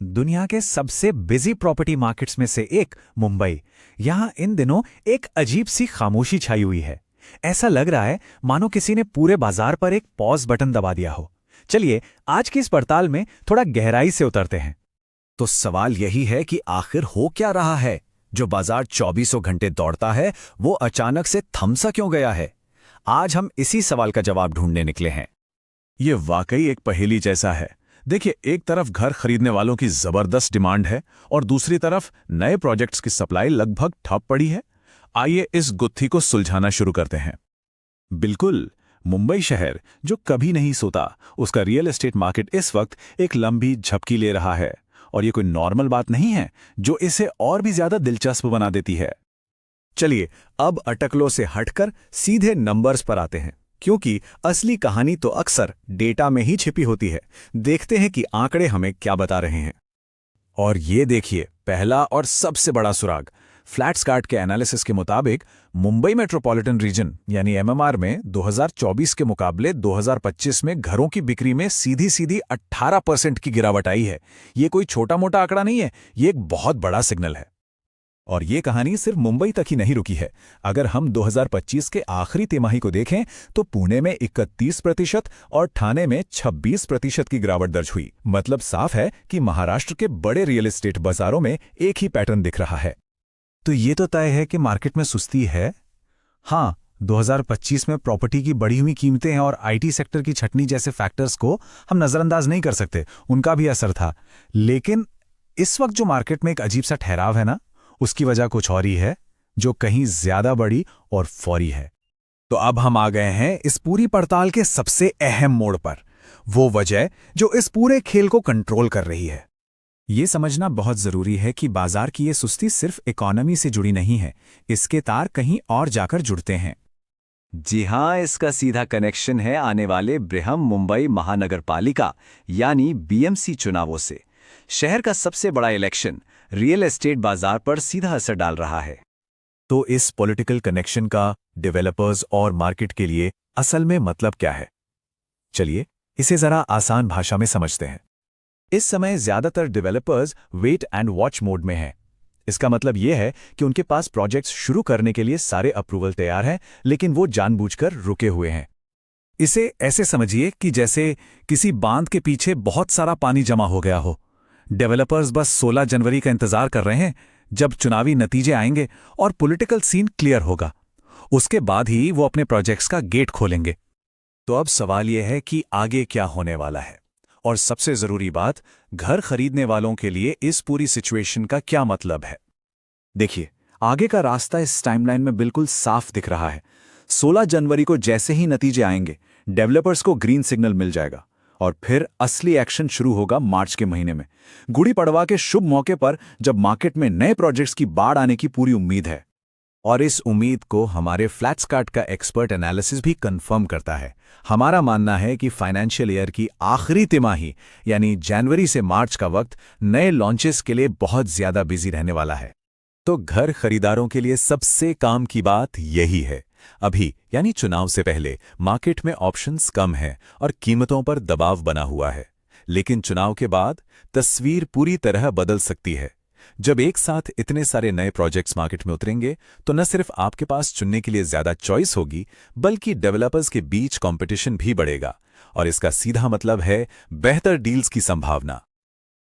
दुनिया के सबसे बिजी प्रॉपर्टी मार्केट्स में से एक मुंबई। यहां इन दिनों एक अजीब सी खामोशी छाई हुई है। ऐसा लग रहा है मानो किसी ने पूरे बाजार पर एक पॉज बटन दबा दिया हो। चलिए आज की इस पड़ताल में थोड़ा गहराई से उतरते हैं। तो सवाल यही है कि आखिर हो क्या रहा है। जो बाजार चौबीसों घंटे दौड़ता है वो अचानक से थम सा क्यों गया है। आज हम इसी सवाल का जवाब ढूंढने निकले हैं। ये वाकई एक पहेली जैसा है। देखिए, एक तरफ घर खरीदने वालों की जबरदस्त डिमांड है और दूसरी तरफ नए प्रोजेक्ट्स की सप्लाई लगभग ठप पड़ी है। आइए इस गुत्थी को सुलझाना शुरू करते हैं। बिल्कुल, मुंबई शहर जो कभी नहीं सोता, उसका रियल एस्टेट मार्केट इस वक्त एक लंबी झपकी ले रहा है। और ये कोई नॉर्मल बात नहीं है जो इसे और भी ज्यादा दिलचस्प बना देती है। चलिए अब अटकलों से हटकर सीधे नंबर्स पर आते हैं, क्योंकि असली कहानी तो अक्सर डेटा में ही छिपी होती है। देखते हैं कि आंकड़े हमें क्या बता रहे हैं। और ये देखिए, पहला और सबसे बड़ा सुराग। फ्लैट्सकार्ट के एनालिसिस के मुताबिक मुंबई मेट्रोपॉलिटन रीजन यानी एमएमआर में 2024 के मुकाबले 2025 में घरों की बिक्री में सीधी सीधी 18% की गिरावट आई है। ये कोई छोटा मोटा आंकड़ा नहीं है, ये एक बहुत बड़ा सिग्नल है। और ये कहानी सिर्फ मुंबई तक ही नहीं रुकी है। अगर हम 2025 के आखिरी तिमाही को देखें तो पुणे में 31% और ठाणे में 26% की गिरावट दर्ज हुई। मतलब साफ है कि महाराष्ट्र के बड़े रियल एस्टेट बाजारों में एक ही पैटर्न दिख रहा है। तो ये तो तय है कि मार्केट में सुस्ती है। हाँ, 2025 में प्रॉपर्टी की बढ़ी हुई कीमतें और आईटी सेक्टर की छटनी जैसे फैक्टर्स को हम नजरअंदाज नहीं कर सकते, उनका भी असर था। लेकिन इस वक्त जो मार्केट में एक अजीब सा ठहराव है ना, उसकी वजह कुछ और ही है, जो कहीं ज्यादा बड़ी और फौरी है। तो अब हम आ गए हैं इस पूरी पड़ताल के सबसे अहम मोड़ पर, वो वजह जो इस पूरे खेल को कंट्रोल कर रही है। ये समझना बहुत जरूरी है कि बाजार की ये सुस्ती सिर्फ इकोनॉमी से जुड़ी नहीं है, इसके तार कहीं और जाकर जुड़ते हैं। जी हां, इसका सीधा कनेक्शन है आने वाले बृहम मुंबई महानगर पालिका यानी बीएमसी चुनावों से। शहर का सबसे बड़ा इलेक्शन रियल एस्टेट बाजार पर सीधा असर डाल रहा है। तो इस पॉलिटिकल कनेक्शन का डेवलपर्स और मार्केट के लिए असल में मतलब क्या है? चलिए इसे जरा आसान भाषा में समझते हैं। इस समय ज्यादातर developers wait and watch mode में हैं। इसका मतलब यह है कि उनके पास प्रोजेक्ट्स शुरू करने के लिए सारे अप्रूवल तैयार हैं, लेकिन वो जानबूझकर रुके हुए हैं। इसे ऐसे समझिए कि जैसे किसी बांध के पीछे बहुत सारा पानी जमा हो गया हो। डेवलपर्स बस 16 जनवरी का इंतजार कर रहे हैं, जब चुनावी नतीजे आएंगे और पॉलिटिकल सीन क्लियर होगा। उसके बाद ही वो अपने प्रोजेक्ट्स का गेट खोलेंगे। तो अब सवाल यह है कि आगे क्या होने वाला है, और सबसे जरूरी बात, घर खरीदने वालों के लिए इस पूरी सिचुएशन का क्या मतलब है। देखिए, आगे का रास्ता इस टाइमलाइन में बिल्कुल साफ दिख रहा है। 16 जनवरी को जैसे ही नतीजे आएंगे, डेवलपर्स को ग्रीन सिग्नल मिल जाएगा और फिर असली एक्शन शुरू होगा मार्च के महीने में, गुड़ी पड़वा के शुभ मौके पर, जब मार्केट में नए प्रोजेक्ट्स की बाढ़ आने की पूरी उम्मीद है। और इस उम्मीद को हमारे फ्लैट्सकार्ट का एक्सपर्ट एनालिसिस भी कंफर्म करता है। हमारा मानना है कि फाइनेंशियल ईयर की आखिरी तिमाही यानी जनवरी से मार्च का वक्त नए लॉन्चेस के लिए बहुत ज्यादा बिजी रहने वाला है। तो घर खरीदारों के लिए सबसे काम की बात यही है। अभी यानी चुनाव से पहले मार्केट में ऑप्शंस कम हैं और कीमतों पर दबाव बना हुआ है। लेकिन चुनाव के बाद तस्वीर पूरी तरह बदल सकती है। जब एक साथ इतने सारे नए प्रोजेक्ट्स मार्केट में उतरेंगे तो न सिर्फ आपके पास चुनने के लिए ज्यादा चॉइस होगी, बल्कि डेवलपर्स के बीच कंपटीशन भी बढ़ेगा। और इसका सीधा मतलब है बेहतर डील्स की संभावना।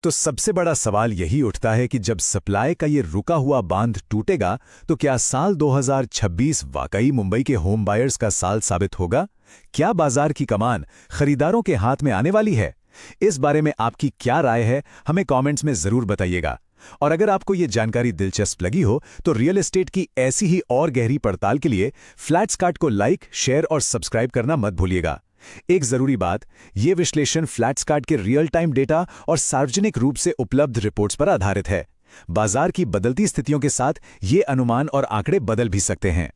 तो सबसे बड़ा सवाल यही उठता है कि जब सप्लाई का ये रुका हुआ बांध टूटेगा तो क्या साल 2026 वाकई मुंबई के होम बायर्स का साल साबित होगा? क्या बाजार की कमान खरीदारों के हाथ में आने वाली है? इस बारे में आपकी क्या राय है, हमें कमेंट्स में जरूर बताइएगा। और अगर आपको ये जानकारी दिलचस्प लगी हो तो रियल एस्टेट की ऐसी ही और गहरी पड़ताल के लिए फ्लैट्सकार्ट को लाइक, शेयर और सब्सक्राइब करना मत भूलिएगा। एक जरूरी बात, ये विश्लेषण फ्लैट्सकार्ट के रियल टाइम डेटा और सार्वजनिक रूप से उपलब्ध रिपोर्ट्स पर आधारित है। बाजार की बदलती स्थितियों के साथ ये अनुमान और आंकड़े बदल भी सकते हैं।